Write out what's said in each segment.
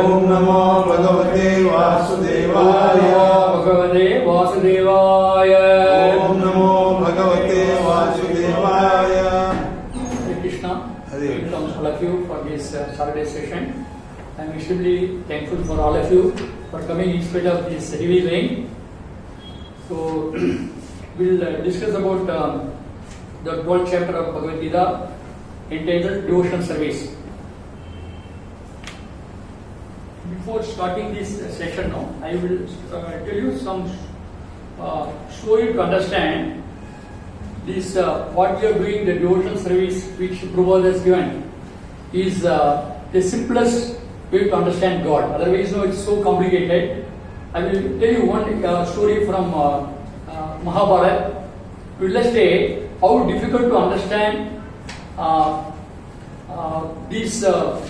Om नमो भगवते वासुदेवाय। भगवते वासुदेवाय। ओम नमो भगवते वासुदेवाय। Hare Krishna. Welcome all of you for this Saturday session. I am extremely thankful for all of you for coming in spite of this heavy rain. So we'll discuss about the 12th chapter of Bhagavad Gita entitled Devotional Service. Before starting this session now, I will tell you some story to understand this what we are doing, the devotional service which Prabhu has given is the simplest way to understand God. Otherwise, no, it's so complicated. I will tell you one story from Mahabharata to illustrate how difficult to understand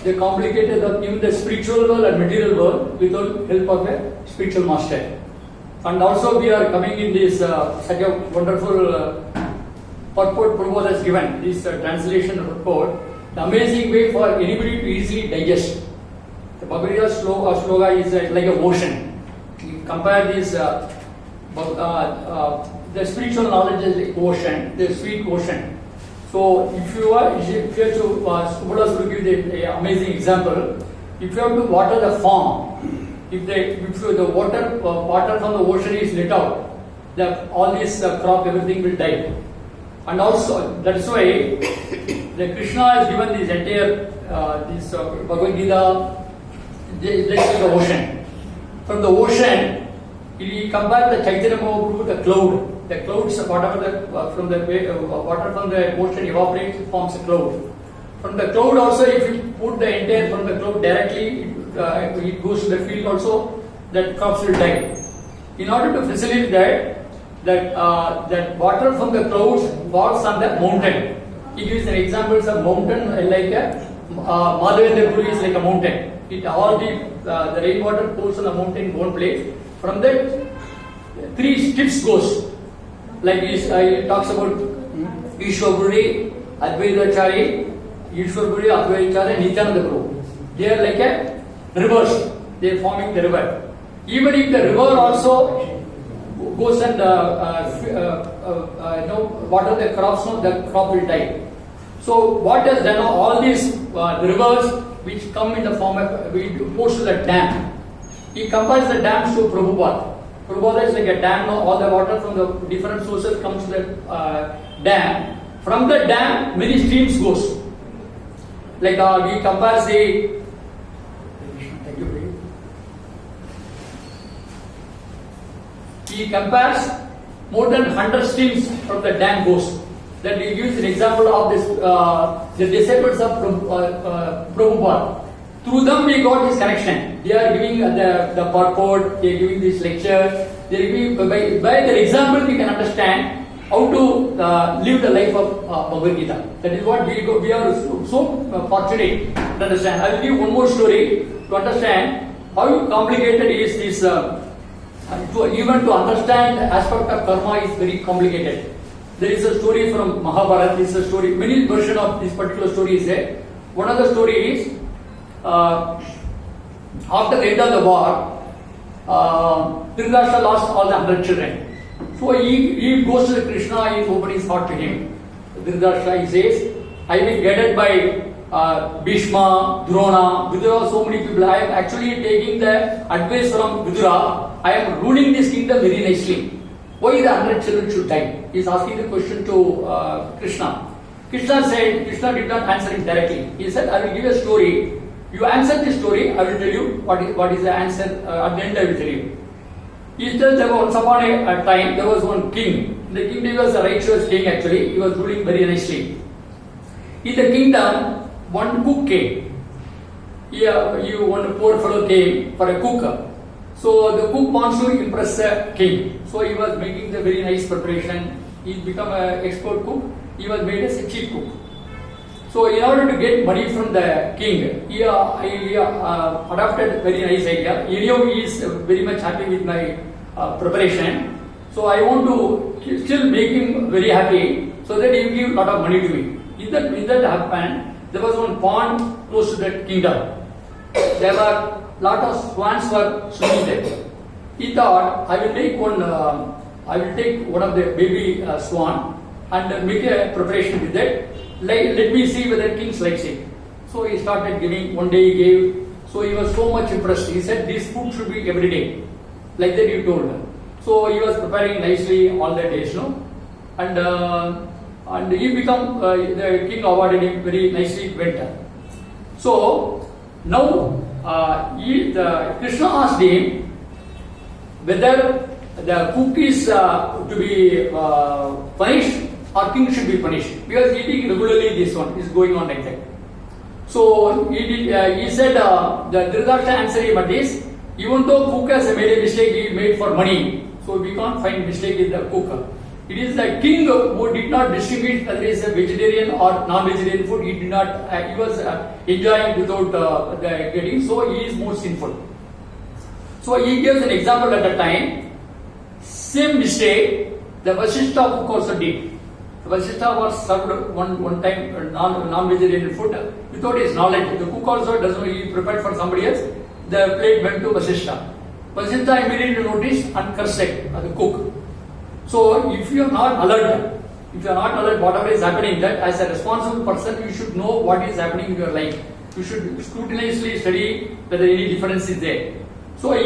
the complicated even the spiritual world and material world without help of a spiritual master. And also we are coming in this such a wonderful purport Prabhu has given, this translation report, the amazing way for anybody to easily digest. The Bhagavad Gita sloga is like a ocean. You compare this the spiritual knowledge is like ocean, the sweet ocean. So if you have to, Buddha will give the amazing example. If you have to water the farm, if the water from the ocean is let out, all this crop, everything will die. And also that is why the Krishna has given this entire this Bhagavad Gita like the ocean. From the ocean, he compared the Chaitanya Mahaprabhu to the cloud. The clouds, whatever from the water from the ocean evaporates, it forms a cloud. From the cloud also, if you put the entire from the cloud directly, it goes to the field also, that crops will die. In order to facilitate that, that water from the clouds falls on the mountain. He gives an examples of mountain like a Madhavendra Puri is like a mountain. All the rainwater pools on the mountain in one place. From that, 3 steps goes. Like this, he talks about Ishwarburi, Advaitachari, Ishwarburi, Advaitachari, Nityananda Prabhu. They are like a rivers. They are forming the river. Even if the river also goes and water the crops, the crop will die. So what has done all these rivers which come in the form of we post to the dam. He compares the dams to Prabhupada. Prabhupada is like a dam. All the water from the different sources comes to the dam. From the dam, many streams goes. Like he compares the. He compares more than 100 streams from the dam goes. Then he gives an example of this, the disciples of Prabhupada. Through them we got this connection. They are giving the purport, they are giving this lecture. They are giving, by their example we can understand how to live the life of Bhagavad Gita. That is what we are so fortunate to understand. I will give one more story to understand how complicated is this. Even to understand the aspect of karma is very complicated. There is a story from Mahabharata. This is a story. Many versions of this particular story is there. One of the story is after the end of the war, Dhritarashtra lost all the 100 children. So he goes to Krishna. He opens his heart to him. Dhritarashtra, he says, I have been guided by Bhishma, Drona, Vidura, so many people. I am actually taking the advice from Vidura. I am ruling this kingdom very nicely. Why the 100 children should die? He is asking the question to Krishna. Krishna did not answer it directly. He said, I will give a story. You answer this story, I will tell you what is the answer. At the end, I will tell you. He tells that once upon a time, there was one king. The king was a righteous king actually. He was ruling very nicely. In the kingdom, one cook came. One poor fellow came for a cook. So the cook wants to impress the king. So he was making the very nice preparation. He became an expert cook. He was made as a chief cook. So in order to get money from the king, he adopted very nice idea. Anyhow, he is very much happy with my preparation. So I want to still make him very happy so that he will give a lot of money to me. If that happened, there was one pond close to that kingdom. There were lot of swans were swimming there. He thought, I will take one of the baby swan and make a preparation with it. Let me see whether kings likes it. So he started giving. One day he gave. So he was so much impressed. He said, this food should be every day. Like that he told. So he was preparing nicely all the days, and he become the king awarded him very nicely went. So now Krishna asked him whether the cook is to be punished or king should be punished, because eating regularly this one is going on like that. So he said the Dhritarashtra answered him at this, even though cook has made a mistake, he made for money, so we can't find mistake in the cook. It is the king who did not distinguish whether it is a vegetarian or non-vegetarian food. He did not. He was enjoying without getting. So he is more sinful. So he gives an example at the time. Same mistake the Vasishtha cook also did. The Vasishtha was served one time non-vegetarian food without his knowledge. The cook also doesn't. He prepared for somebody else. The plate went to Vasishtha. Vasishtha immediately noticed and cursed the cook. So if you are not alert, whatever is happening, that as a responsible person, you should know what is happening in your life. You should scrupulously study whether any difference is there. So at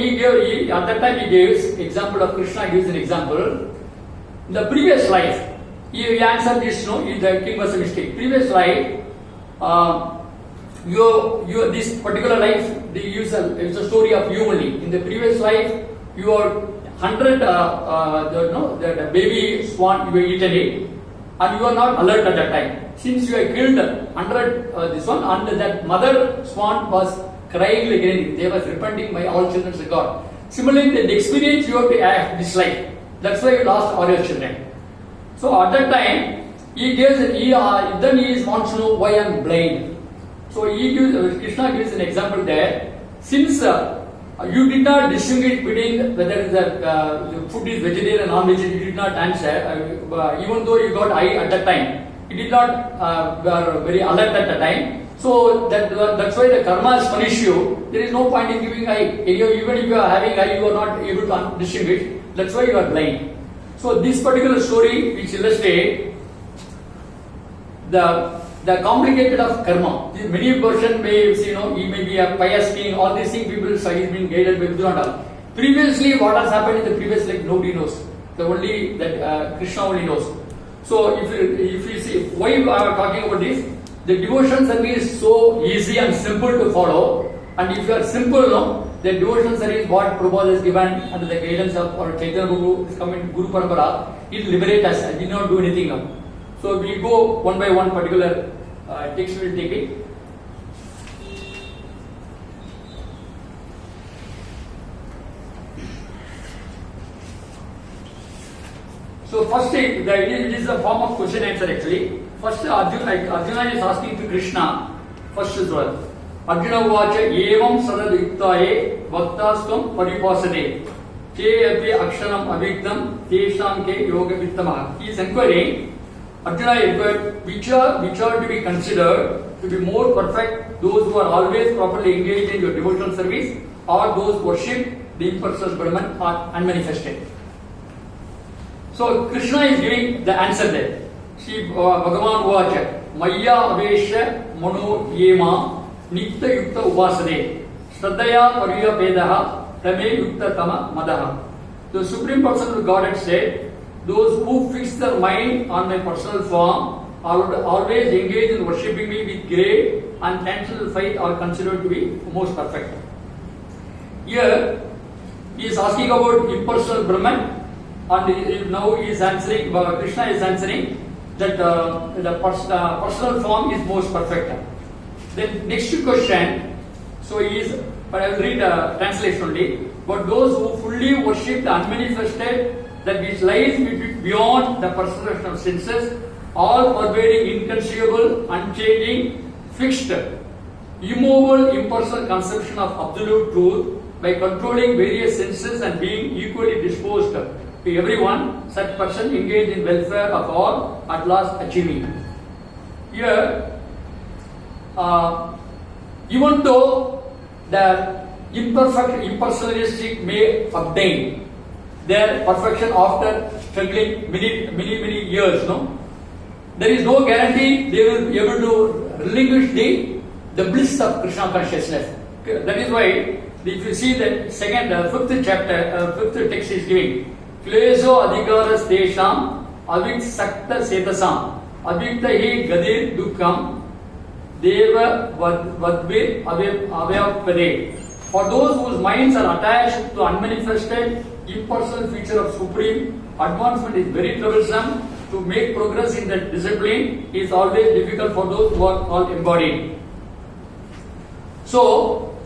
that time he gives example of Krishna gives an example. In the previous life, he answered this, the king was a mistake. Previous life, this particular life, it's a story of you only. In the previous life, you are 100 the baby swan, you have eaten it, and you are not alert at that time. Since you have killed 100 this one, and that mother swan was crying again, they was repenting by all children of God. Similarly, the experience you have to act this life. That's why you lost all your children. So at that time, then he wants to know why I am blind. So Krishna gives an example there. Since you did not distinguish between whether the food is vegetarian or non-vegetarian, you did not answer, even though you got eye at that time. You did not were very alert at the time. So that's why the karmas punish you. There is no point in giving eye. Even if you are having eye, you are not able to distinguish. That's why you are blind. So this particular story which illustrates the complicated of karma. Many person may say, he may be a pious king, all these things people say he's been guided by Vidyananda. Previously, what has happened in the previous life, nobody knows. Only that Krishna only knows. So if you see why I am talking about this, the devotion service is so easy and simple to follow. And if you are simple, the devotion service what Prabhu has given under the guidance of our Chaitanya Guru is coming Guru Parampara, it will liberate us. I did not do anything now. So we go one by one particular text, we will take it. So first it is a form of question answer actually. First Arjuna is asking to Krishna, first is what? Arjuna uvacha evam sadadiktaye bhaktastam paripasade che api aksharam avigdam tesham ke yoga vittamah. He is inquiring, Arjuna inquired, which are to be considered to be more perfect, those who are always properly engaged in your devotional service, or those who worship the impersonal Brahman or unmanifested. So Krishna is giving the answer there. Shri Bhagavan uvacha maya avesha mano yema Nitya Yukta Upasade Shraddhaya Pariya Pedaha Tame Yukta Tama Madaha. The Supreme Person of Godhead said, those who fix their mind on my personal form are always engaged in worshipping me with great and tangible faith are considered to be most perfect. Here he is asking about impersonal Brahman, and now he is answering, Krishna is answering that the personal form is most perfect. Then next question, so but I will read translation only. But those who fully worship the unmanifested, that which lies beyond the perception of senses, all pervading, inconceivable, unchanging, fixed, immovable, impersonal conception of absolute truth, by controlling various senses and being equally disposed to everyone, such person engaged in welfare of all, at last achieving. Here, even though the imperfect, impersonalistic may obtain their perfection after struggling many years. No, there is no guarantee they will be able to relinquish the bliss of Krishna consciousness. That is why, if you see the fifth chapter, fifth text is giving, Kleso adhikaras tesham aviksakta setasam aviktahi gadir dukkam deva vadvir avyapade. For those whose minds are attached to unmanifested, impersonal feature of Supreme, advancement is very troublesome. To make progress in that discipline is always difficult for those who are all embodied. So,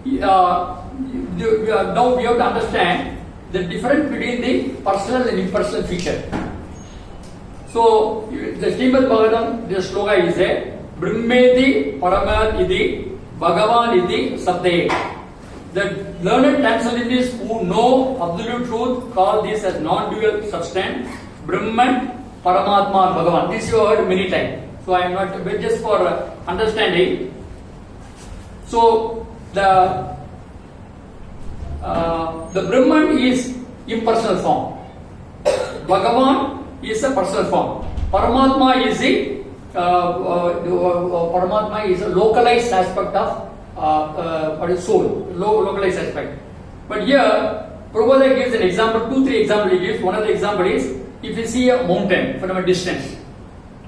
now we have to understand the difference between the personal and impersonal feature. So, the Srimad Bhagavatam, the sloka is there, Brahmeti Paramad Iti Bhagavan Iti Sabde. The learned transcendentalists who know absolute truth call this as non-dual substance, Brahman, Paramatma, and Bhagavan. This you have heard many times. So I am not, but just for understanding. So the Brahman is impersonal form. Bhagavan is a personal form. Paramatma is a localized aspect of soul, localized aspect. But here, Prabhu gives an example, 2-3 examples he gives. One of the example is, if you see a mountain from a distance,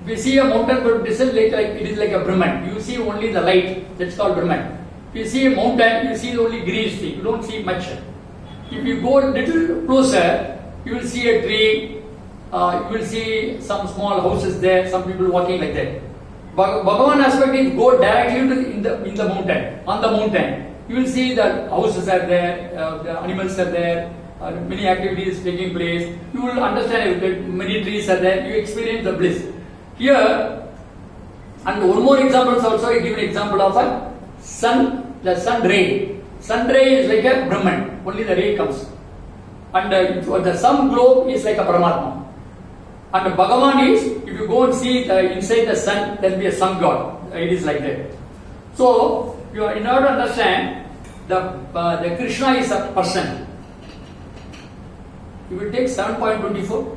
if you see a mountain from a distance, like it is like a Brahman. You see only the light, that's called Brahman. If you see a mountain, you see only greenish thing, you don't see much. If you go a little closer, you will see a tree, you will see some small houses there, some people walking like that. Bhagavan aspect is go directly to in the mountain, on the mountain. You will see that houses are there, the animals are there, many activities taking place. You will understand that many trees are there. You experience the bliss. Here, and one more example also, I give an example of a sun, the sun ray. Sun ray is like a Brahman, only the ray comes. And the sun globe is like a Paramatma. And Bhagavan is, if you go and see inside the sun, there will be a sun god. It is like that. So, in order to understand, the Krishna is a person. You will take 7.24.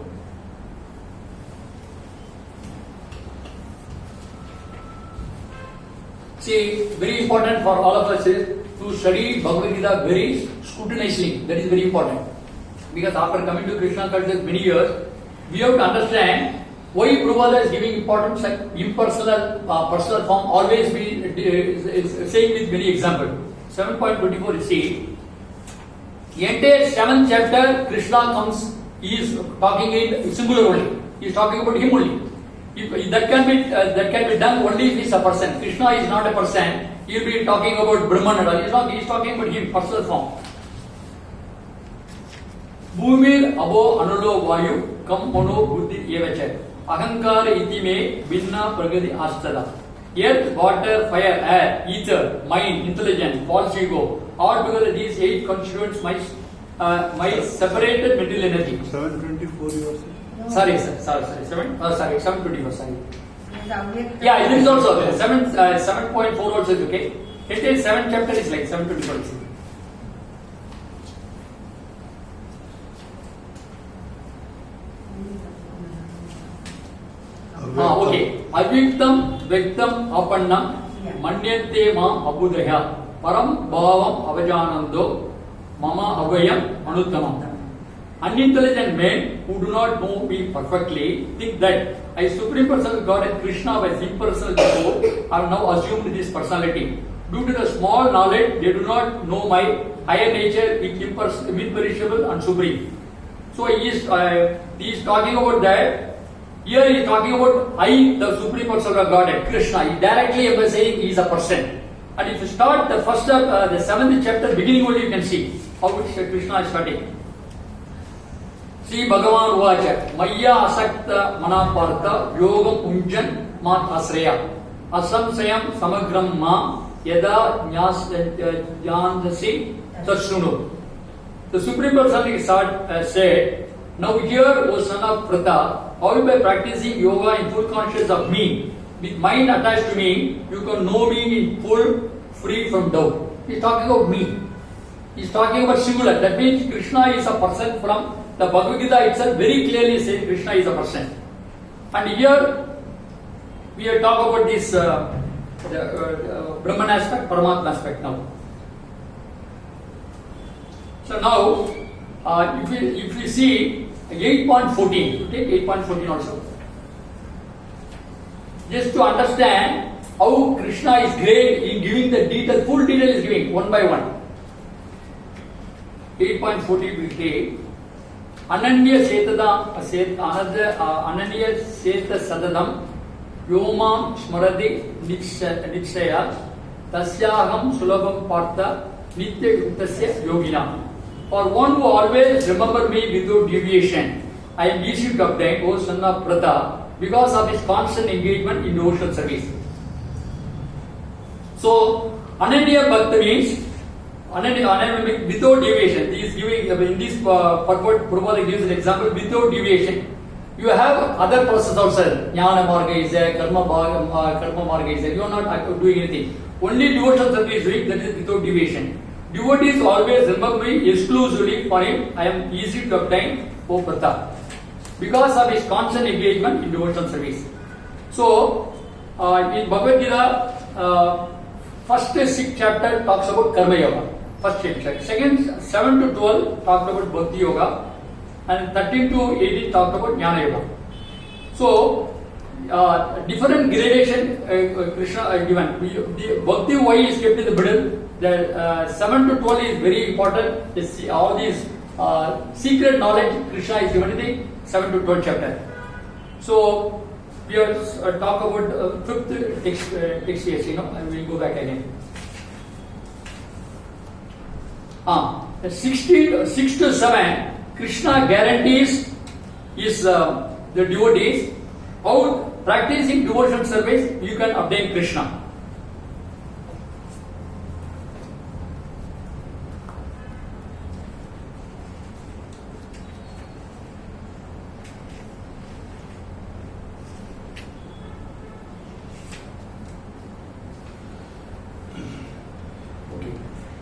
See, very important for all of us is to study Bhagavad Gita very scrutinizingly. That is very important. Because after coming to Krishna consciousness many years, we have to understand why Prabhupada is giving importance at impersonal, personal form, always be saying with many examples. 7.24 is see, the entire 7th chapter, Krishna comes, he is talking in singular only. He is talking about him only. If that can be done only if he is a person. Krishna is not a person. He will be talking about Brahman and all. He is talking about him, personal form. Bhumir abo anulo vayu kam mono buddhi evacha. Ahankara iti me binna pragati astada. Earth, water, fire, air, ether, mind, intelligence, false ego. Altogether these 8 constituents my separated mental energy. 724 you are saying? Sorry, 724, sorry. Yeah, it is also there. 7.4 also is okay. It is 7th chapter is like 724. Okay. Avyaktam, Vyaktam, Apannam, Manyate ma Abudaya, Param Bhavam Avajanando, Mama Avayam Anuttamam. Unintelligent men who do not know me perfectly think that I Supreme Personal Godhead Krishna by impersonal before are now assumed this personality. Due to the small knowledge, they do not know my higher nature, imperishable and supreme. So he is talking about that. Here he is talking about I, the Supreme Personal Godhead, Krishna. He directly emphasizing he is a person. And if you start the first, the 7th chapter, beginning only you can see how Krishna is starting. Sri Bhagavan Uvacha, Maya Asakta Manapartha Yogam Unjan Mat Asraya Asamsayam Samagram Ma Yada Jnandasi Tatsuno. The Supreme Personality said, now here, O son of Pratha, how by practicing yoga in full consciousness of me, with mind attached to me, you can know me in full, free from doubt. He is talking about me. He's talking about singular. That means Krishna is a person. From the Bhagavad Gita itself very clearly says Krishna is a person. And here we are talking about this Brahman aspect, Paramatma aspect now. So now, if we see 8.14, take 8.14 also. Just to understand how Krishna is great in giving the detail, full detail is giving one by one. 8.14 we take. Ananya Seta Sadadam Yomam Smaradi Nikshaya Tasyaham Sulabam Partha Nitya Yuktasya Yogina. For one who always remember me without deviation, I am easy to obtain, O son of Pratha, because of his constant engagement in devotional service. So, Ananya Bhakti means Ananya without deviation. He is giving in this purport. Prabhu gives an example without deviation. You have other process also. Jnana Marga is there, Karma Marga is there. You are not doing anything. Only devotional service is doing, that is without deviation. Devotees always remember me exclusively for him. I am easy to obtain, O Pratha, because of his constant engagement in devotional service. So, in Bhagavad Gita, first 6 chapter talks about Karma Yoga. First chapter. Second 7 to 12 talked about Bhakti Yoga, and 13 to 18 talked about Jnana Yoga. So, different gradation Krishna given. The Bhakti why is kept in the middle. The 7 to 12 is very important. All these secret knowledge Krishna is given in the 7 to 12 chapter. So, we are talk about 5th text here, and we will go back again. 6 to 7, Krishna guarantees is the devotees how practicing devotional service you can obtain Krishna.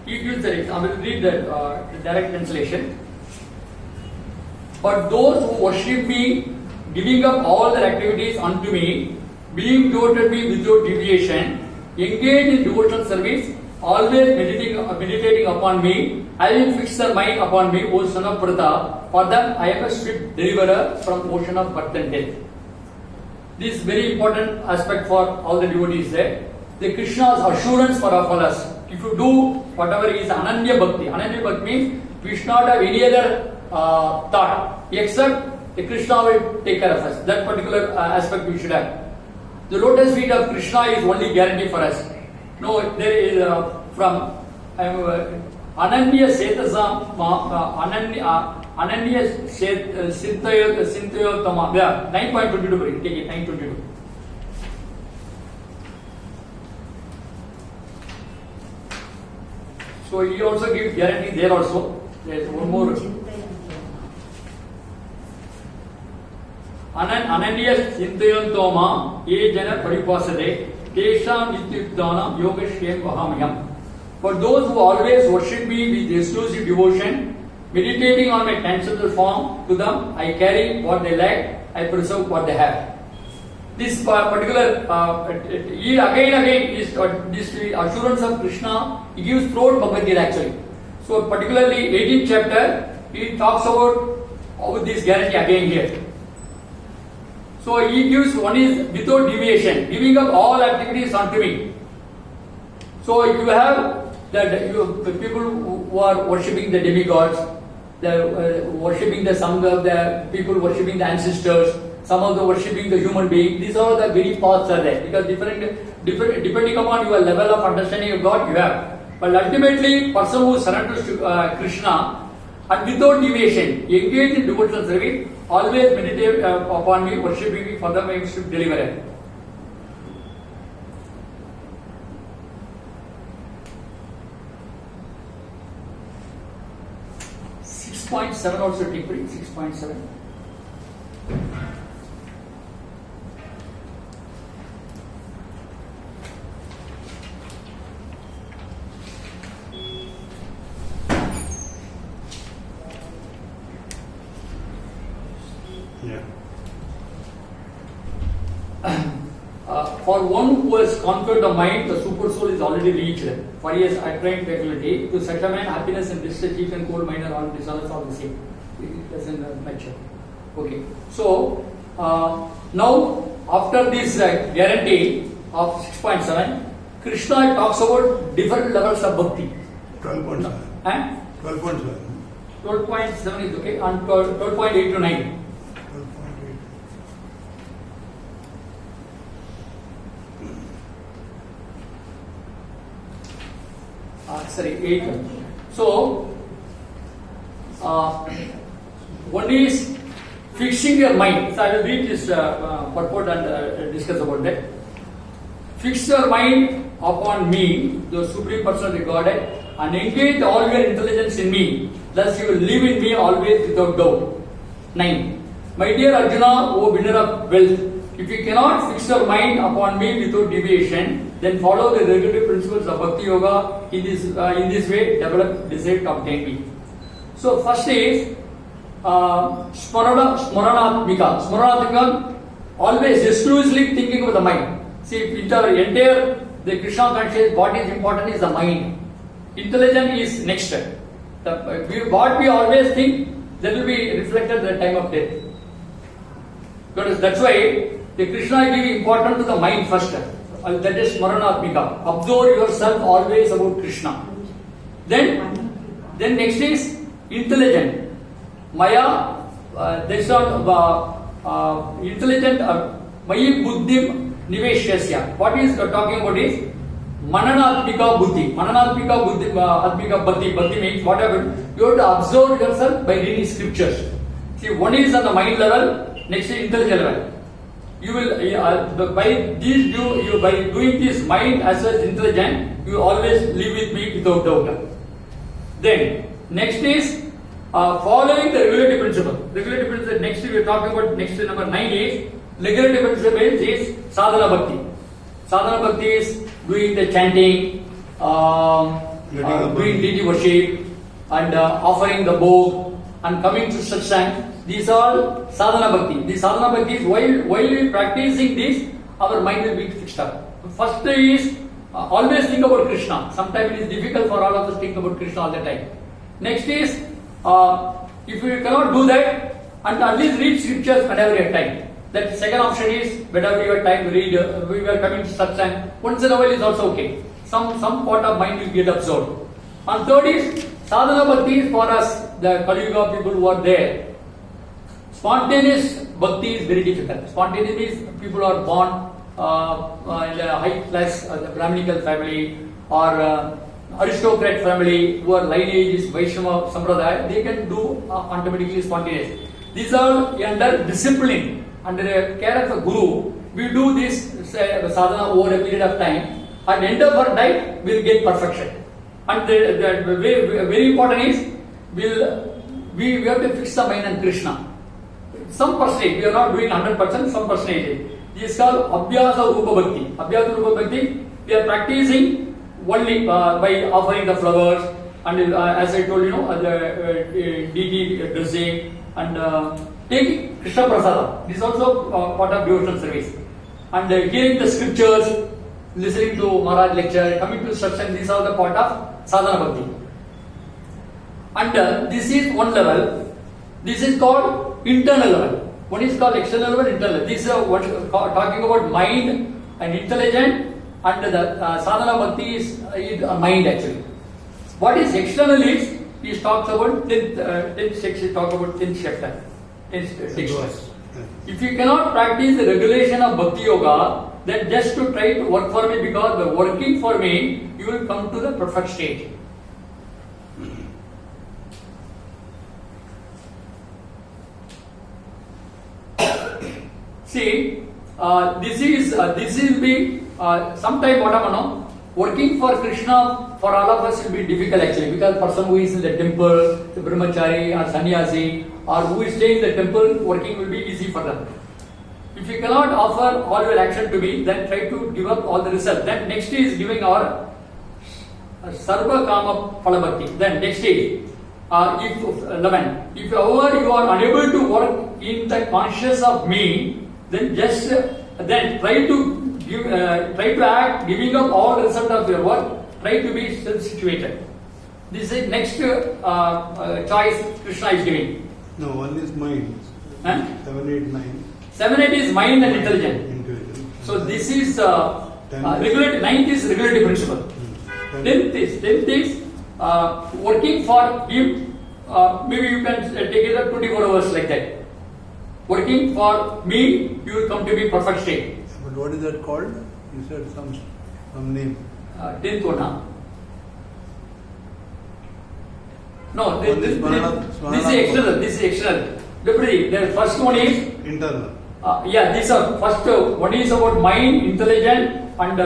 He gives the, I will read the direct translation. But those who worship me, giving up all their activities unto me, being devoted me without deviation, engage in devotional service, always meditating upon me, I will fix their mind upon me, O son of Pratha, for that I am a swift deliverer from ocean of birth and death. This is very important aspect for all the devotees there. The Krishna's assurance for all us. If you do whatever is Ananya Bhakti means we should not have any other thought except the Krishna will take care of us. That particular aspect we should have. The lotus feet of Krishna is only guarantee for us. No, there is from Ananya Setasam Ananya Sintayotama. Yeah, 9.22. Take it, 9.22. So he also gives guarantee there also. There is one more. Ananya Sintayantoma Ye Jana Paripasade Tesham Nityuktana Yogashyam Vahamyam. For those who always worship me with exclusive devotion, meditating on my tangible form, to them I carry what they lack, I preserve what they have. This particular, again is this assurance of Krishna, he gives throughout Bhagavad Gita actually. So particularly 18th chapter, he talks about this guarantee again here. So he gives, one is without deviation, giving up all activities unto me. So you have the people who are worshipping the demigods, worshipping the Sangha, the people worshipping the ancestors, some of the worshipping the human being. These are the very paths are there, because different depending upon your level of understanding of God you have. But ultimately, person who surrenders to Krishna and without deviation, engage in devotional service, always meditate upon me, worshipping me, for them I should deliver it. .7 also take for it, 6.7. Yeah. For one who has conquered the mind, the super soul is already reached. For he has attained faculty. To such a man, happiness and bliss, chief and cold mind are all dissolved all the same. It doesn't mature. Okay. So now after this guarantee of 6.7, Krishna talks about different levels of bhakti. 12.7. And 12.7. 12.7 is okay, and 12.8 to 9. 12.8. Sorry, 8. So, one is fixing your mind. So, I will read this purport and discuss about that. Fix your mind upon me, the Supreme Person of the Godhead, and engage all your intelligence in me. Thus, you will live in me always without doubt. 9. My dear Arjuna, O winner of wealth, if you cannot fix your mind upon me without deviation, then follow the regulative principles of Bhakti Yoga. In this way, develop desire to obtain me. So, first is Smaranatmika. Smaranatmika, always exclusively thinking of the mind. See, in the entire the Krishna consciousness, what is important is the mind. Intelligence is next. What we always think, that will be reflected at the time of death. Because that's why the Krishna is giving importance to the mind first. That is Smaranatmika. Absorb yourself always about Krishna. Then next is intelligent. Maya, that's not intelligent. Mayi buddhim niveshyasya. What is talking about is Mananatmika buddhi. Mananatmika buddhi, atmika bhakti. Bhakti means whatever. You have to absorb yourself by reading scriptures. See, one is on the mind level, next is intelligent level. You will by doing this mind as well as intelligent, you always live with me without doubt. Then next is following the regulative principle. Regulative principle. Next we are talking about next number 9 is regulative principle is sadhana bhakti. Sadhana bhakti is doing the chanting, doing deity worship, and offering the bhog, and coming to satsang. These are sadhana bhakti. The sadhana bhakti is while we practicing this, our mind will be fixed up. First is always think about Krishna. Sometimes it is difficult for all of us to think about Krishna all the time. Next is if you cannot do that, and at least read scriptures whenever you have time. That second option is whenever you have time to read. We are coming to satsang. Once in a while is also okay. Some part of mind will get absorbed. And third is sadhana bhakti is for us, the Kali Yuga people who are there. Spontaneous bhakti is very difficult. Spontaneous means people are born in a high class Brahminical family or aristocrat family who are lineage is Vaishnava Sampradaya. They can do automatically spontaneous. These are under discipline, under the care of a guru. We do this sadhana over a period of time. At the end of our life, we will get perfection. And the very important is we have to fix the mind on Krishna. Some percentage, we are not doing 100%, some percentage. This is called Abhyasa Rupa Bhakti. Abhyasa Rupa Bhakti, we are practicing only by offering the flowers and as I told you, the deity dressing and taking Krishna Prasada. This is also part of devotional service. And hearing the scriptures, listening to Maharaj lecture, coming to Satsang, these are the part of Sadhana Bhakti. And this is one level. This is called internal level. One is called external level, internal. This is talking about mind and intelligent, and the sadhana bhakti is mind actually. What is external is, he talks about 10th section, talk about 10th chapter, 10th section. If you cannot practice the regulation of Bhakti Yoga, then just to try to work for me, because by working for me, you will come to the perfect state. See, this will be sometime what working for Krishna for all of us will be difficult actually, because person who is in the temple, the brahmachari or sannyasi, or who is staying in the temple, working will be easy for them. If you cannot offer all your action to me, then try to give up all the result. Then next is giving our Sarva Kama Phala Bhakti. Then next is if 11, if however you are unable to work in the conscious of me, then just then try to act, giving up all result of your work. Try to be self-situated. This is next choice Krishna is giving. No, one is mind. Huh? 7, 8, 9. 7, 8 is mind and intelligent. Intelligent. So this is regulative. 9th is regulative principle. 10th is working for him. Maybe you can take it up 24 hours like that. Working for me, you will come to be perfect state. But what is that called? You said some name. 10th one. No, One this is is Swanana. external. This is external. The first one is Internal. these are first one is about mind, intelligent, and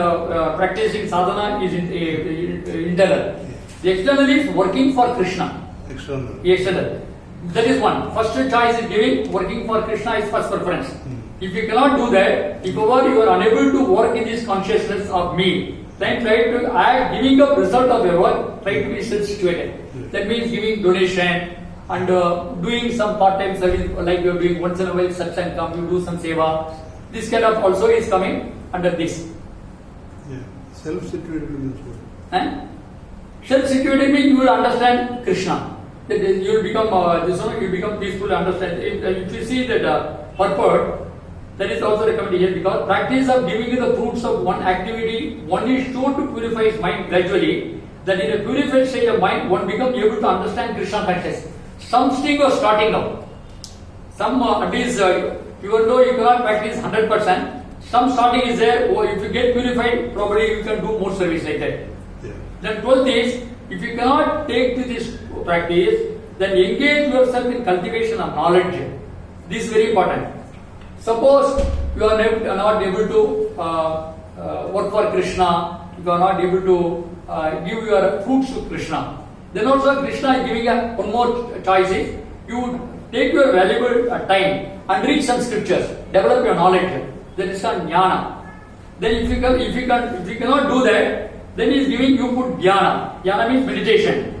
practicing sadhana is internal. The external is working for Krishna. External. External. That is one. First choice is giving, working for Krishna is first preference. If you cannot do that, if ever you are unable to work in this consciousness of me, then try to act, giving up result of your work, try to be self-situated. That means giving donation and doing some part-time service like you are doing once in a while, Satsang come, you do some seva. This kind of also is coming under this. Yeah. Self-situated means what? Self-situated means you will understand Krishna. That is, you will become you become peaceful, understand. If you see that purport, that is also recommended here because practice of giving you the fruits of one activity, one is sure to purify his mind gradually. That in a purified state of mind, one becomes able to understand Krishna consciousness. Some sting was starting out. Some at least even though you cannot practice 100%, some starting is there. Or if you get purified, probably you can do more service like that. Yeah. Then 12th is, if you cannot take to this practice, then engage yourself in cultivation of knowledge. This is very important. Suppose you are not able to work for Krishna, if you are not able to give your fruits to Krishna, then also Krishna is giving one more choice is, you take your valuable time and read some scriptures, develop your knowledge. That is called jnana. Then if you cannot do that, then he is giving you put dhyana. Dhyana means meditation.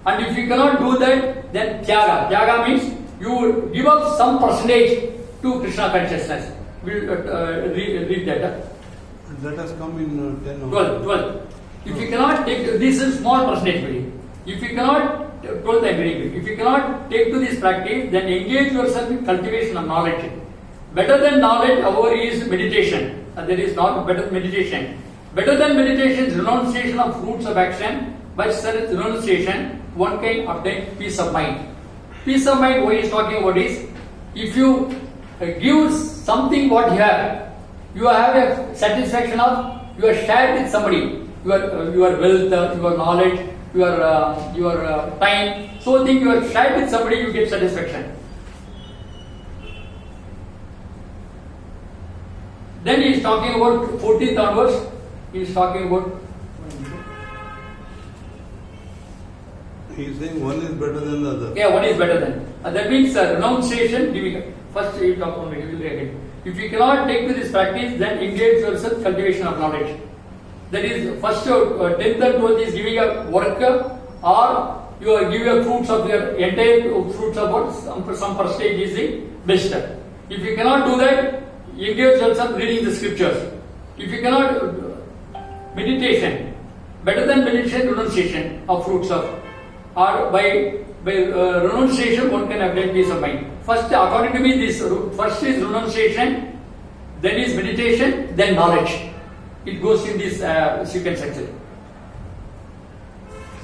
And if you cannot do that, then tyaga. Tyaga means you give up some percentage to Krishna consciousness. We'll read that. That has come in 10 or 12. If you cannot take, this is small percentage very. If you cannot, 12 I am reading. If you cannot take to this practice, then engage yourself in cultivation of knowledge. Better than knowledge, however, is meditation. There is not better than meditation. Better than meditation is renunciation of fruits of action. By such renunciation, one can obtain peace of mind. Peace of mind, what he is talking about is, if you give something what you have a satisfaction of, you are shared with somebody, your wealth, your knowledge, your time. So think you are shared with somebody, you get satisfaction. Then he is talking about 14th onwards. He is talking about. He is saying one is better than the other. Yeah, one is better than. That means renunciation. First, he talk about again. If you cannot take to this practice, then engage yourself cultivation of knowledge. That is, first 10th and 12th is giving a work, or you are giving a fruits of your entire fruits of what some percentage is the best. If you cannot do that, engage yourself reading the scriptures. If you cannot, meditation. Better than meditation, renunciation of fruits of, or by renunciation one can obtain peace of mind. First, according to me, this first is renunciation, then is meditation, then knowledge. It goes in this sequence actually.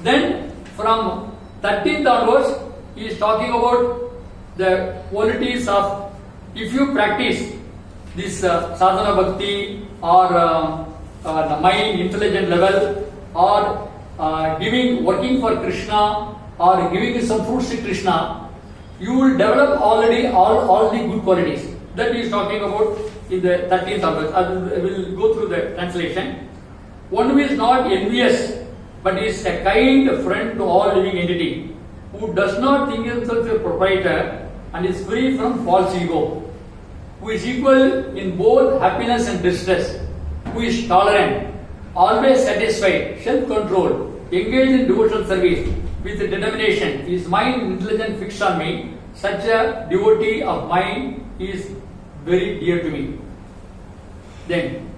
Then from 13th onwards, he is talking about the qualities of, if you practice this sadhana bhakti or the mind intelligent level or working for Krishna or giving some fruits to Krishna, you will develop already all the good qualities. That he is talking about in the 13th onwards. I will go through the translation. One who is not envious, but is a kind friend to all living entity, who does not think himself a proprietor and is free from false ego, who is equal in both happiness and distress, who is tolerant, always satisfied, self-controlled, engaged in devotional service, with determination, his mind intelligent fixed on me, such a devotee of mine is very dear to me. Then,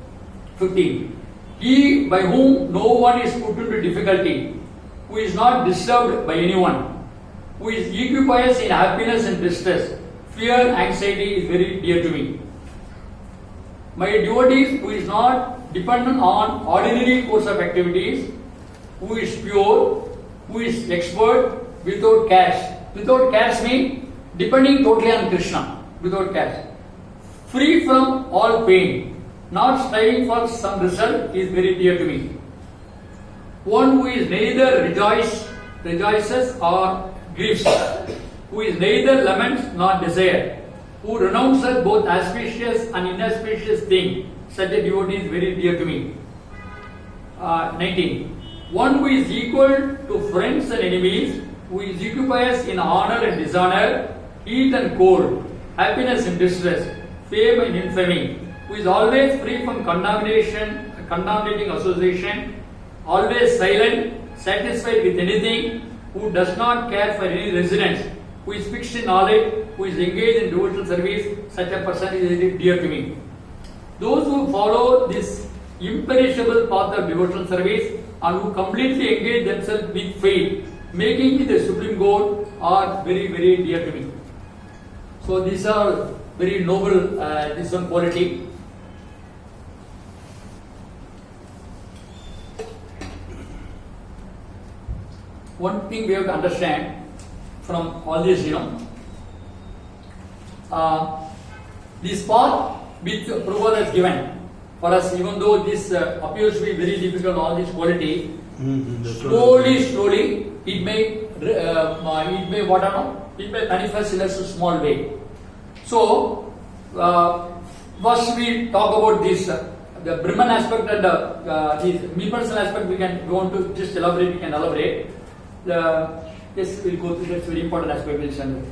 15. He by whom no one is put into difficulty, who is not disturbed by anyone, who is equipoised in happiness and distress, fear, anxiety is very dear to me. My devotee who is not dependent on ordinary course of activities, who is pure, who is expert, without cares. Without cares means depending totally on Krishna, without cares. Free from all pain, not striving for some result is very dear to me. One who is neither rejoices or grieves, who is neither laments nor desire, who renounces both auspicious and inauspicious things, such a devotee is very dear to me. 19. One who is equal to friends and enemies, who is equipoised in honor and dishonor, heat and cold, happiness and distress, fame and infamy, who is always free from contaminating association, always silent, satisfied with anything, who does not care for any residence, who is fixed in knowledge, who is engaged in devotional service, such a person is very dear to me. Those who follow this imperishable path of devotional service and who completely engage themselves with faith, making it the supreme goal, are very, very dear to me. So these are very noble, this one quality. One thing we have to understand from all this, this path which Prabhu has given for us, even though this appears to be very difficult, all this quality, slowly, it may manifest in a small way. So, first we talk about this, the Brahman aspect and the me personal aspect. We can go on to just elaborate. We can elaborate. Yes, we'll go through. That's very important aspect. We'll understand.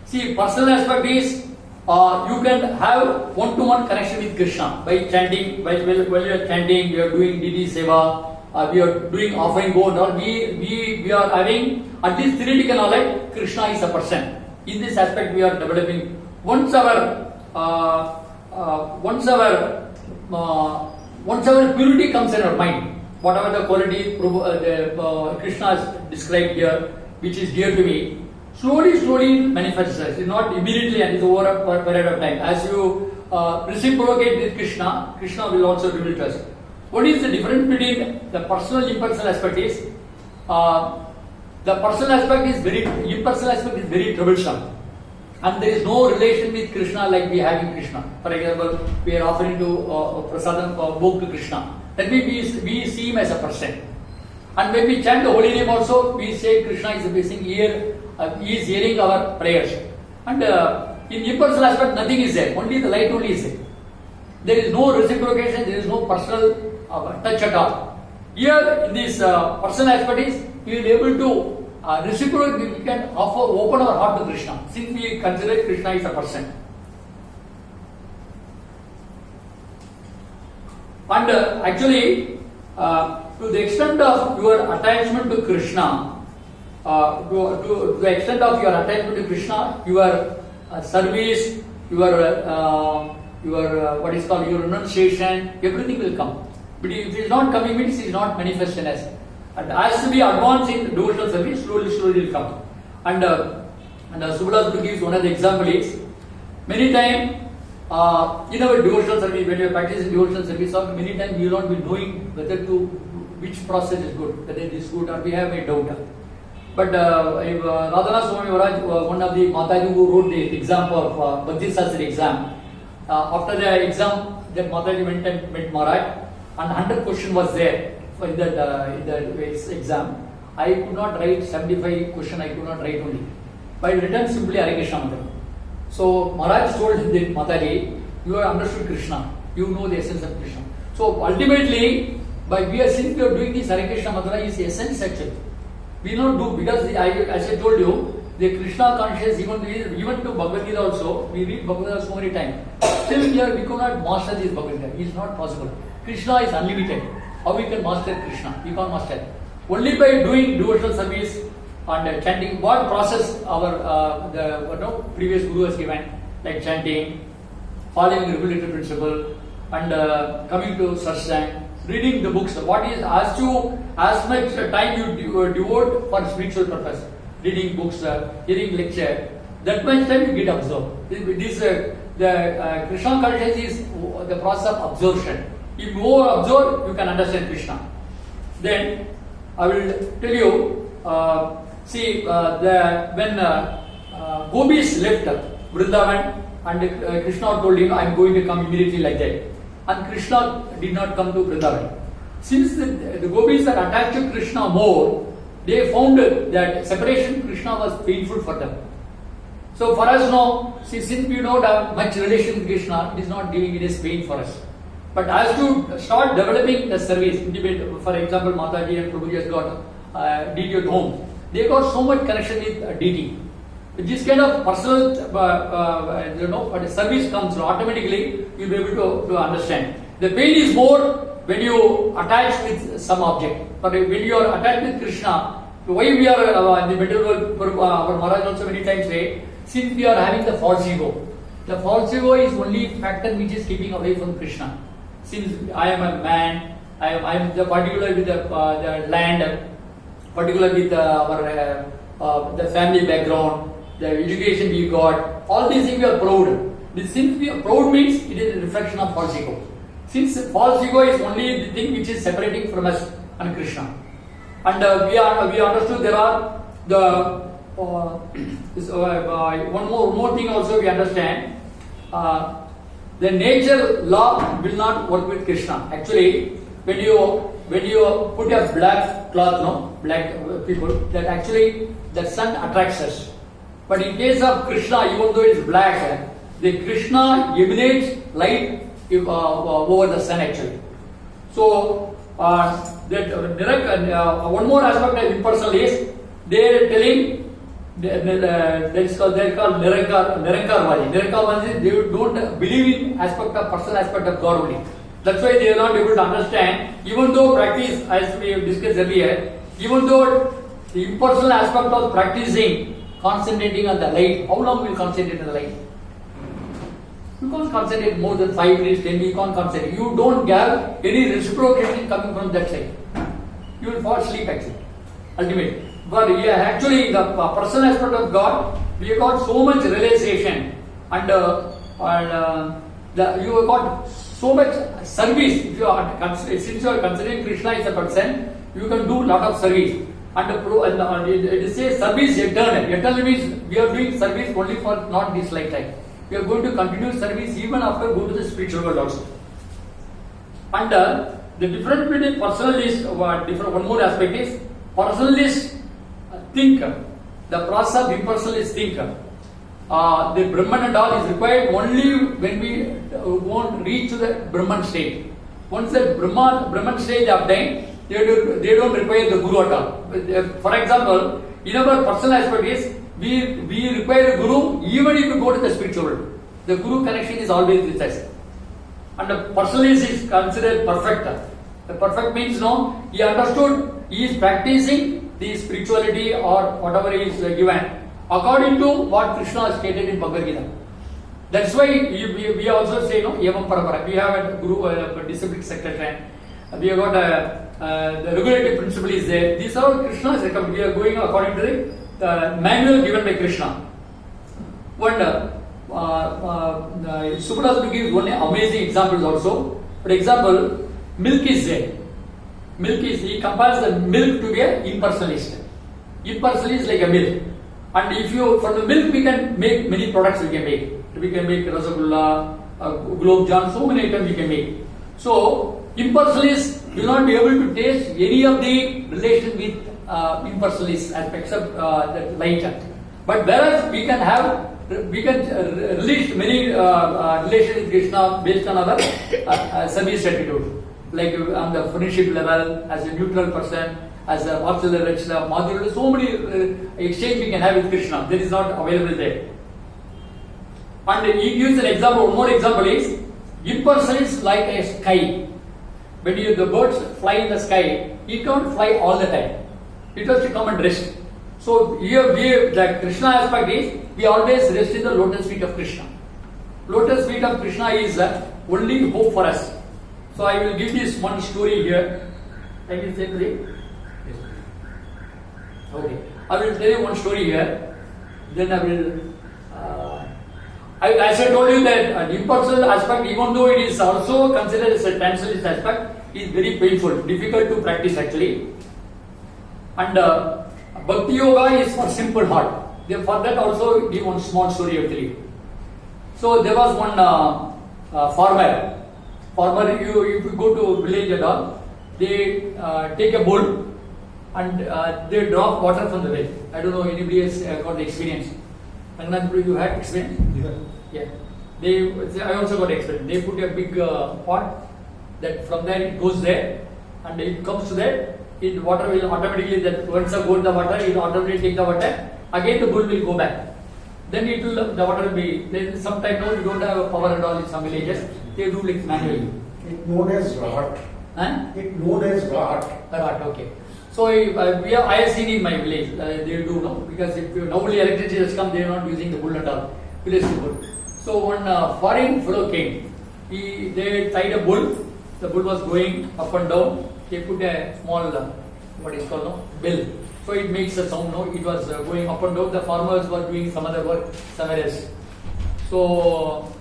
See, personal aspect is you can have one-to-one connection with Krishna by chanting. While you are chanting, we are doing Didi Seva, we are doing offering board, or we are having at least theoretical knowledge. Krishna is a person. In this aspect, we are developing. Once our purity comes in our mind, whatever the quality Krishna has described here, which is dear to me, slowly manifests. It's not immediately and it's over a period of time. As you reciprocate with Krishna, Krishna will also reveal to us. What is the difference between the personal and impersonal aspect is, the personal aspect is impersonal aspect is very troublesome. And there is no relation with Krishna like we have in Krishna. For example, we are offering to prasadam bhog to Krishna. That means we see him as a person. And when we chant the holy name also, we say Krishna is a blessing here. He is hearing our prayers. And in impersonal aspect, nothing is there. Only the light only is there. There is no reciprocation. There is no personal touch at all. Here, in this personal aspect is, we will be able to reciprocate. We can open our heart to Krishna, since we consider Krishna is a person. And actually, to the extent of your attachment to Krishna, to the extent of your attachment to Krishna, your service, your what is called your renunciation, everything will come. But if it is not coming, means it is not manifested as. And as we advance in devotional service, slowly will come. And Subhalas Guru gives one of the example is, many times in our devotional service, when we are practicing devotional service, many times we will not be knowing which process is good, whether it is good, or we have a doubt. But Radhana Swami Maharaj, one of the Mataji who wrote the exam for Bhakti Sastri exam, after the exam, that Mataji went and met Maharaj, and 100 question was there in that exam. I could not write 75 question, I could not write only. But I written simply Hare Krishna Mantra. So Maharaj told him, Mataji, you have understood Krishna, you know the essence of Krishna. So ultimately, since we are doing this Hare Krishna Mantra is the essence actually. We not do, because as I told you, the Krishna conscious, even to Bhagavad Gita also, we read Bhagavad Gita so many times. Still we could not master this Bhagavad Gita. It is not possible. Krishna is unlimited. how we can master Krishna? We can't master. Only by doing devotional service and chanting. What process our the previous guru has given, like chanting, following regulatory principle, and coming to Satsang, reading the books. What is as much time you devote for spiritual purpose, reading books, hearing lecture, that much time you get absorbed. The Krishna consciousness is the process of absorption. If you more absorb, you can understand Krishna. Then I will tell you. When Gopis left Vrindavan, and Krishna told him, I am going to come immediately like that. And Krishna did not come to Vrindavan. Since the Gopis are attached to Krishna more, they found that separation Krishna was painful for them. So for us now, since we don't have much relation with Krishna, it is not giving it as pain for us. But as to start developing the service, for example, Mataji and Prabhu has got deity at home. They got so much connection with deity. This kind of personal, service comes automatically. You'll be able to understand. The pain is more when you attach with some object. But when you are attached with Krishna, why we are in the middle world, our Maharaj also many times say, since we are having the false ego. The false ego is only factor which is keeping away from Krishna. Since I am a man, I am particular with the land, particular with the family background, the education we got, all these things we are proud. Since we are proud means it is a reflection of false ego. Since false ego is only the thing which is separating from us and Krishna. And we understood there are the one more thing also we understand. The nature law will not work with Krishna. Actually, when you put a black cloth, black people, that actually the sun attracts us. But in case of Krishna, even though it is black, the Krishna emanates light over the sun actually. So one more aspect of impersonal is they are telling they're called Nirankarvadi. Nirankarvadi, they don't believe in personal aspect of God only. That's why they are not able to understand. Even though practice, as we have discussed earlier, even though the impersonal aspect of practicing, concentrating on the light, how long will you concentrate on the light? You can't concentrate more than 5 minutes, 10 minutes, you can't concentrate. You don't get any reciprocation coming from that side. You will fall asleep actually, ultimately. But actually, the personal aspect of God, we have got so much realization and you have got so much service. Since you are considering Krishna as a person, you can do lot of service. And it says service eternal. Eternal means we are doing service only for not this lifetime. We are going to continue service even after going to the spiritual world also. And the difference between personalist, one more aspect is personalist thinker. The process of impersonalist thinker. The Brahman and all is required only when we won't reach to the Brahman state. Once the Brahman stage obtained, they don't require the Guru at all. For example, in our personal aspect is, we require a Guru even if we go to the spiritual world. The Guru connection is always with us. And the personalist is considered perfect. The perfect means he understood, he is practicing the spirituality or whatever he is given according to what Krishna has stated in Bhagavad Gita. That's why we also say, Yavam Parapara. We have a Guru, a discipline secretary. We have got the regulative principle is there. These are Krishna's recommend. We are going according to the manual given by Krishna. One, Supadas gives one amazing examples also. For example, milk is there. He compares the milk to be an impersonalist. Impersonalist is like a milk. And from the milk we can make many products we can make. We can make Rasagulla, Gulab Jamun, so many items we can make. So, impersonalists will not be able to taste any of the relation with impersonalists aspects of the light. But whereas we can release many relations with Krishna based on our service attitude. Like on the friendship level, as a neutral person, as a Madhurya, so many exchange we can have with Krishna. That is not available there. And he gives an example, one more example is, impersonal is like a sky. when the birds fly in the sky, it can't fly all the time. It has to come and rest. So here the Krishna aspect is we always rest in the lotus feet of Krishna. Lotus feet of Krishna is only hope for us. So I will give this one story here. Can you say please? Okay. I will tell you one story here. Then I will. As I told you that the impersonal aspect, even though it is also considered as a transcendental aspect, is very painful, difficult to practice actually. And Bhakti Yoga is for simple heart. For that also give one small story actually. So there was one farmer. If you go to village at all, they take a bull and they drop water from the well. I don't know anybody has got the experience. Anand, you had experience? Yeah. I also got experience. They put a big pot that from there it goes there and it comes to there. Water will automatically, that once I go the water, it will automatically take the water. Again the bull will go back. Then the water will be, then sometimes no, you don't have a power at all in some villages. They do like manually. It known as rat. Huh? It known as rat. Rat, okay. So I have seen in my village, they do no, because if now only electricity has come, they are not using the bull at all. Village bull. So one foreign fellow came. They tied a bull. The bull was going up and down. They put a small, what is called, no, bell. So it makes a sound. No, it was going up and down. The farmers were doing some other work somewhere else. So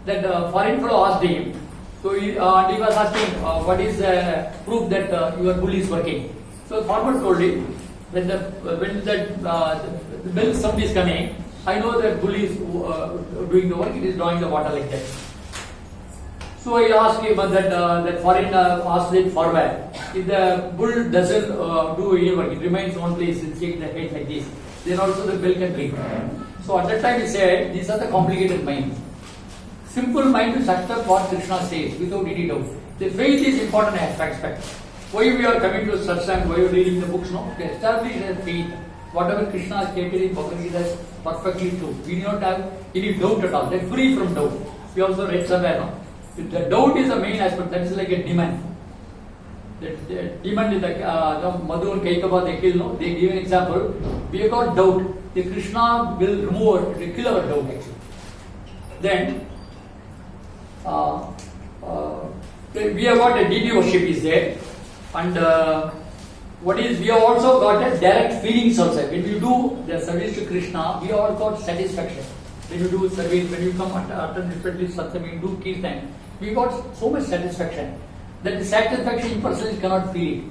that foreign fellow asked him. So he was asking, what is the proof that your bull is working? So the farmer told him that when the bell sound is coming, I know that bull is doing the work. It is drawing the water like that. So he asked him that foreigner asked the farmer, if the bull doesn't do any work, it remains one place and shake the head like this, then also the bell can drink. So at that time he said, these are the complicated minds. Simple mind to accept what Krishna says without any doubt. The faith is important aspect. Why we are coming to Satsang, why we are reading the books, no? To establish a faith. Whatever Krishna has stated in Bhagavad Gita is perfectly true. We do not have any doubt at all. They are free from doubt. We also read somewhere, no? The doubt is the main aspect. That is like a demon. The demon is like Madhu and Kaikaba, they kill, no? They give an example. We have got doubt. The Krishna will remove, will kill our doubt actually. Then we have got a deity worship is there. And we have also got a direct feelings also. When you do the service to Krishna, we have all got satisfaction. When you do service, when you come attend differently satsang, you do kirtan, we got so much satisfaction that the satisfaction in person cannot feel it.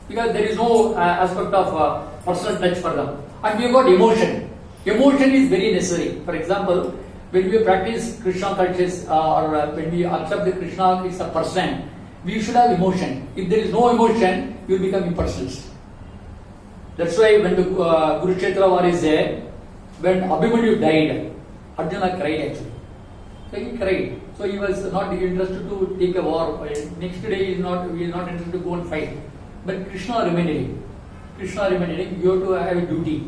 Because there is no aspect of personal touch for them. And we have got emotion. Emotion is very necessary. For example, when we practice Krishna consciousness or when we accept that Krishna is a person, we should have emotion. If there is no emotion, you will become impersonalist. That's why when the Kurukshetra war is there, when Abhimanyu died, Arjuna cried actually. So he cried. So he was not interested to take a war. Next day he is not interested to go and fight. But Krishna reminded him, you have to have a duty.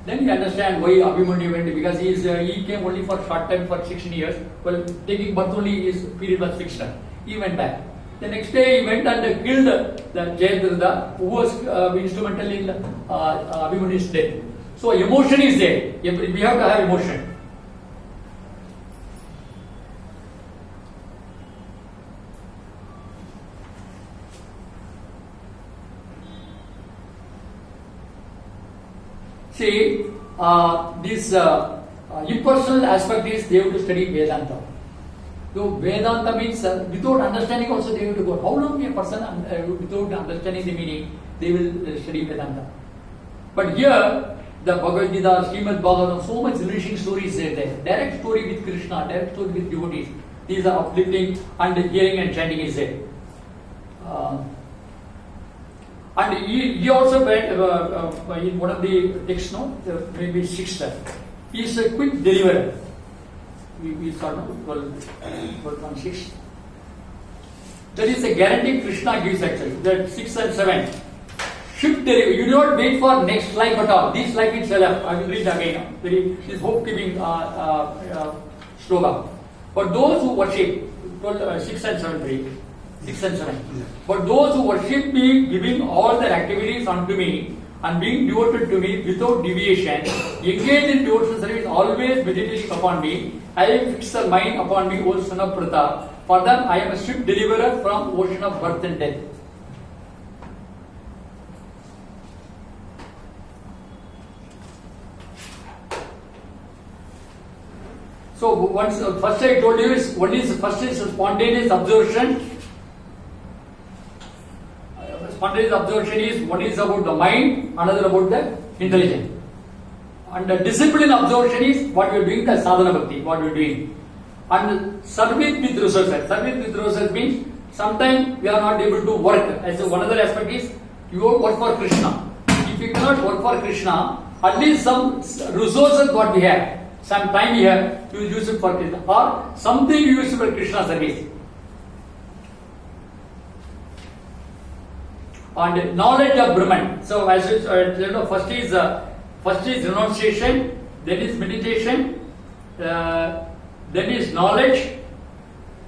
Then you understand why Abhimanyu went, because he came only for short time, for 16 years. Well, taking birth only his period was fixed. He went back. The next day he went and killed the Jayadratha, who was instrumental in Abhimanyu's death. So emotion is there. We have to have emotion. See, this impersonal aspect is they have to study Vedanta. So Vedanta means without understanding also they have to go. How long a person without understanding the meaning, they will study Vedanta. But here, the Bhagavad Gita, Srimad Bhagavatam, so much nourishing stories are there. Direct story with Krishna, direct story with devotees. These are uplifting and hearing and chanting is there. And he also read in one of the texts, maybe 6th, he is a quick deliverer. We saw 12.6. That is a guarantee Krishna gives actually. That 6 and 7. Should deliver. You do not wait for next life at all. This life itself, I will read again. This hope-giving slogan. But those who worship, 6 and 7 read. 6 and 7. Yeah. But those who worship me, giving all their activities unto me, and being devoted to me without deviation, engage in devotional service, always meditating upon me, I will fix their mind upon me, O son of Pratha. For them I am a swift deliverer from ocean of birth and death. So once first I told you is first is spontaneous absorption. Spontaneous absorption is one is about the mind, another about the intelligence. And the discipline absorption is what you are doing, the sadhana bhakti, what you are doing. And service with resources. Service with resources means sometimes we are not able to work. As one other aspect is you work for Krishna. If you cannot work for Krishna, at least some resources what we have, some time we have, you use it for Krishna, or something you use for Krishna service. And knowledge of Brahman. So as you know, first is renunciation, then is meditation, then is knowledge,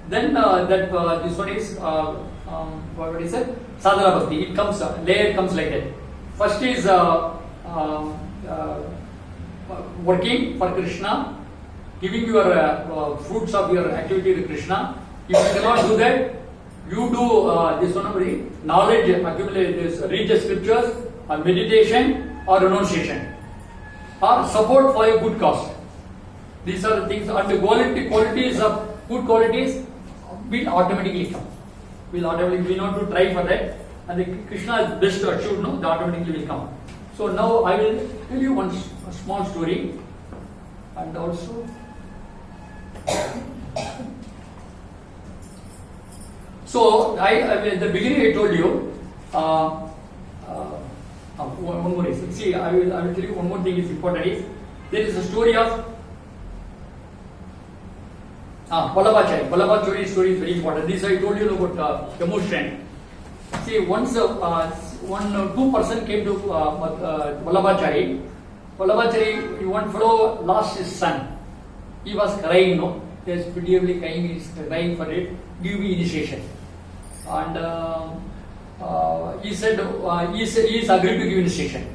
then this one is what is it? Sadhana bhakti. It comes layer comes like that. First is working for Krishna, giving your fruits of your activity to Krishna. If you cannot do that, you do this one, knowledge, accumulate this, read the scriptures, or meditation, or renunciation, or support for a good cause. These are the things, and the qualities of good qualities will automatically come. Will automatically, we not to try for that, and the Krishna is best to achieve, no, they automatically will come. So now I will tell you one small story, and also. So at the beginning I told you one more is, see, I will tell you one more thing is important is there is a story of Vallabhacharya. Vallabhacharya's story is very important. This I told you about emotion. See, once two person came to Vallabhacharya. Vallabhacharya, one fellow lost his son. He was crying, no? He was pitiably crying. He is crying for it. Give me initiation. And he said he is agreed to give initiation.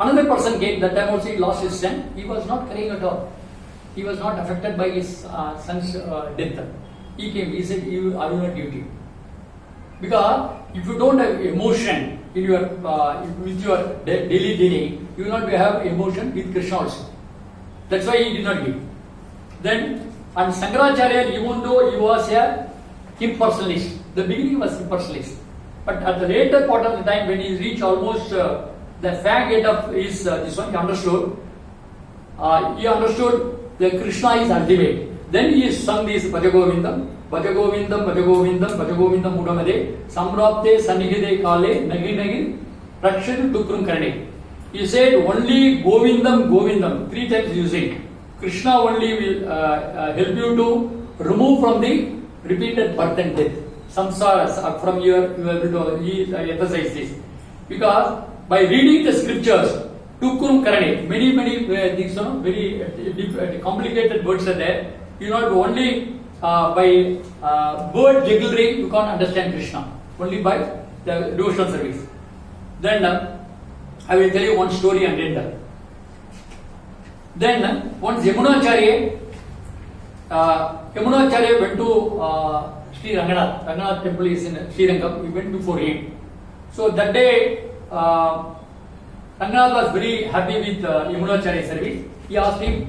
Another person came. That time also he lost his son. He was not crying at all. He was not affected by his son's death. He came. He said, "I will not give you." Because if you don't have emotion in your with your daily dealing, you will not have emotion with Krishna also. That's why he did not give. Then, and Shankaracharya, even though he was a impersonalist, the beginning was impersonalist, but at the later part of the time when he reached almost the fag end of his this one, he understood that Krishna is ultimate. Then he sung this Bhajagovindam, Bhajagovindam, Bhajagovindam, Bhajagovindam Mudamade, Samrapte Sanihide Kale, Nagi Nagi, Rakshadu Dukrum Karne. He said only Govindam, Govindam, 3 times using. Krishna only will help you to remove from the repeated birth and death. Samsara from your you are able to emphasize this. Because by reading the scriptures, Tukurum Karane, many things, very complicated words are there. You not only by word jugglery you can't understand Krishna. Only by the devotional service. Then I will tell you one story and end up. Then once Yamunacharya went to Sri Ranganath. Ranganath temple is in Sri Rangam. We went before him. So that day Ranganath was very happy with Yamunacharya service. He asked him,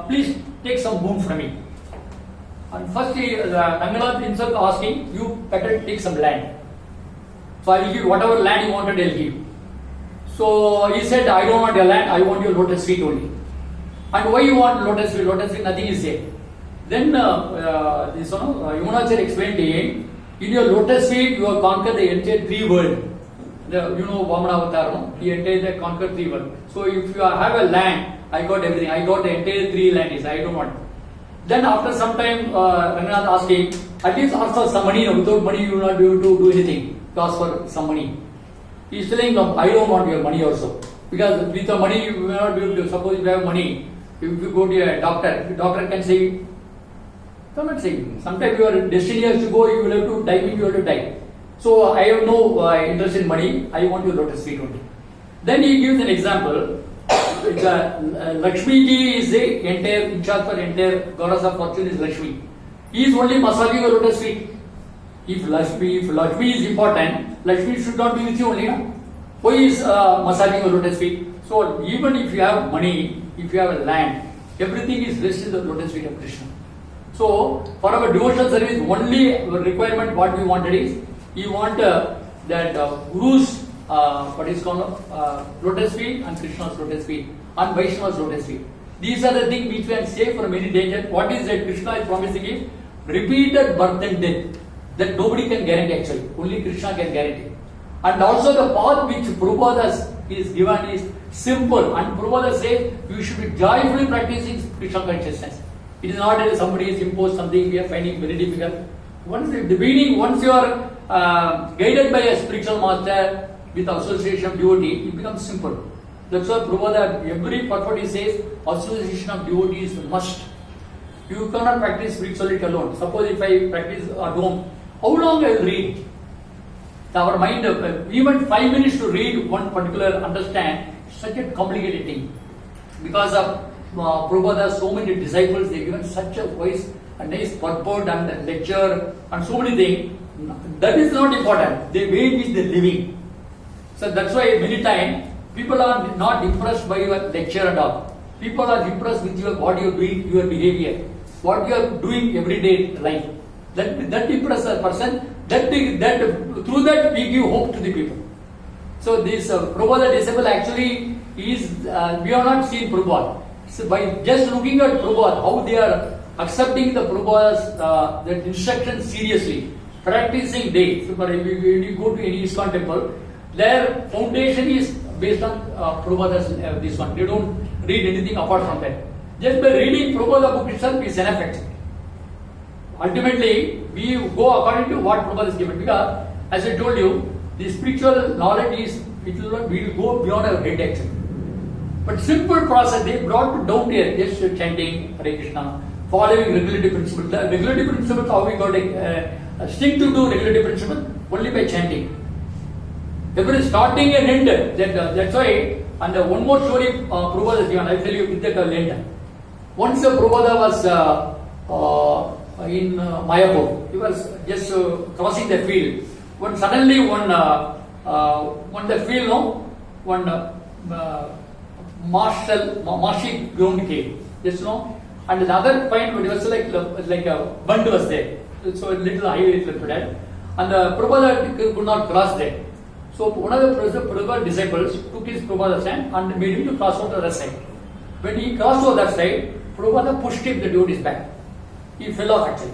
please take some boon from me. And first Ranganath himself asked him, you better take some land. So I will give whatever land you wanted, I will give. So he said, I don't want your land, I want your lotus feet only. And why you want lotus feet? Lotus feet, nothing is there. Then Yamunacharya explained to him, in your lotus feet you have conquered the entire 3 worlds. Vamana Avatar, no? He entire conquered 3 worlds. So if you have a land, I got everything. I got the entire 3 lands. I don't want. Then after some time, Ranganath asked him, at least ask for some money. No? Without money, you will not be able to do anything. Ask for some money. He is telling, no, I don't want your money also. Because with the money, you will not be able to. Suppose you have money, if you go to a doctor, the doctor can say, So I'm not saying. Sometimes your destiny has to go, you will have to die, you have to die. So I have no interest in money, I want your lotus feet only. Then he gives an example. Lakshmi ji is the entire, in charge for entire goddess of fortune is Lakshmi. He is only massaging your lotus feet. If Lakshmi is important, Lakshmi should not be with you only. No? Why is massaging your lotus feet? So even if you have money, if you have a land, everything is listed in the lotus feet of Krishna. So for our devotional service, only requirement what we wanted is, you want that Guru's what is called lotus feet and Krishna's lotus feet and Vaishnava's lotus feet. These are the things which we can save from any danger. What is that Krishna is promising is repeated birth and death that nobody can guarantee actually. Only Krishna can guarantee. And also the path which Prabhupada is given is simple. And Prabhupada says you should be joyfully practicing Krishna consciousness. It is not that somebody has imposed something we are finding very difficult. Once at the beginning, once you are guided by a spiritual master with association of devotee, it becomes simple. That's why Prabhupada, every purport he says, association of devotee is a must. You cannot practice spirituality alone. Suppose if I practice at home, how long I will read? Our mind, even 5 minutes to read one particular understand, such a complicated thing. Because of Prabhupada, so many disciples, they given such a voice, a nice purport and a lecture and so many things. That is not important. The way is the living. So that's why many times people are not impressed by your lecture and all. People are impressed with your what you are doing, your behavior, what you are doing everyday life. That impresses a person. That through that we give hope to the people. So this Prabhupada disciple actually is we have not seen Prabhupada. So by just looking at Prabhupada, how they are accepting the Prabhupada's that instruction seriously, practicing day. So when you go to any ISKCON temple, their foundation is based on Prabhupada's this one. They don't read anything apart from that. Just by reading Prabhupada book itself is an effect. Ultimately, we go according to what Prabhupada is given. Because, as I told you, the spiritual knowledge is, we will go beyond our head actually. But simple process, they brought down here, just chanting Hare Krishna, following regulative principles. The regulative principles, how we got a stick to do regulative principles? Only by chanting. Every starting and end, that's why, and one more story Prabhupada is given, I will tell you with that later. Once Prabhupada was in Mayapur, he was just crossing the field. When suddenly one the field, one marshy ground came, just and the other point was like a bund was there, so a little highway little bit, and Prabhupada could not cross there. So one of the Prabhupada disciples took his Prabhupada's hand and made him to cross over to the other side. When he crossed over that side, Prabhupada pushed him the devotee's back. He fell off actually.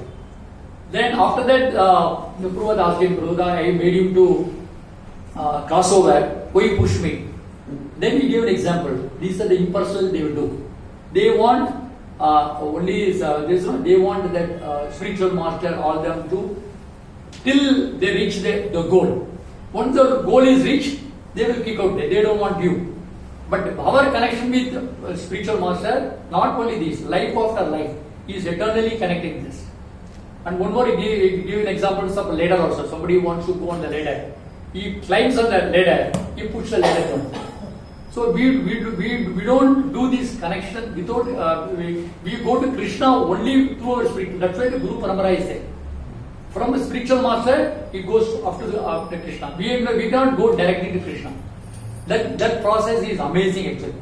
Then after that, the Prabhupada asked him, Prabhupada, I made him to cross over. Why you pushed me? Then he gave an example. These are the impersonal they will do. They want they want that spiritual master, all them to till they reach the goal. Once the goal is reached, they will kick out there. They don't want you. But our connection with spiritual master, not only this, life after life, is eternally connected with this. And one more, he gave an example of a ladder also. Somebody wants to go on the ladder. He climbs on the ladder, he puts the ladder down. So we don't do this connection without, we go to Krishna only through our spirit. That's why the Guru Parampara is there. From the spiritual master, it goes up to Krishna. We can't go directly to Krishna. That process is amazing actually.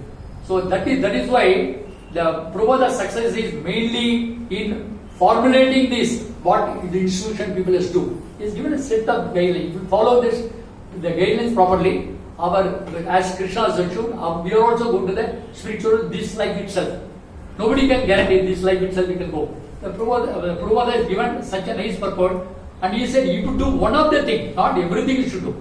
So that is why the Prabhupada's success is mainly in formulating this, what the institution people has to do. He has given a set of guidelines. If you follow the guidelines properly, as Krishna has assured, we are also going to the spiritual, this life itself. Nobody can guarantee this life itself we can go. The Prabhupada has given such a nice purport, and he said you could do one of the things, not everything you should do.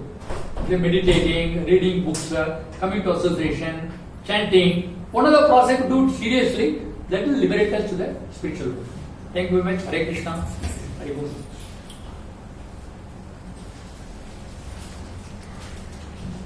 The meditating, reading books, coming to association, chanting. One of the process to do it seriously, that will liberate us to the spiritual world. Thank you very much. Hare Krishna. Hare Krishna.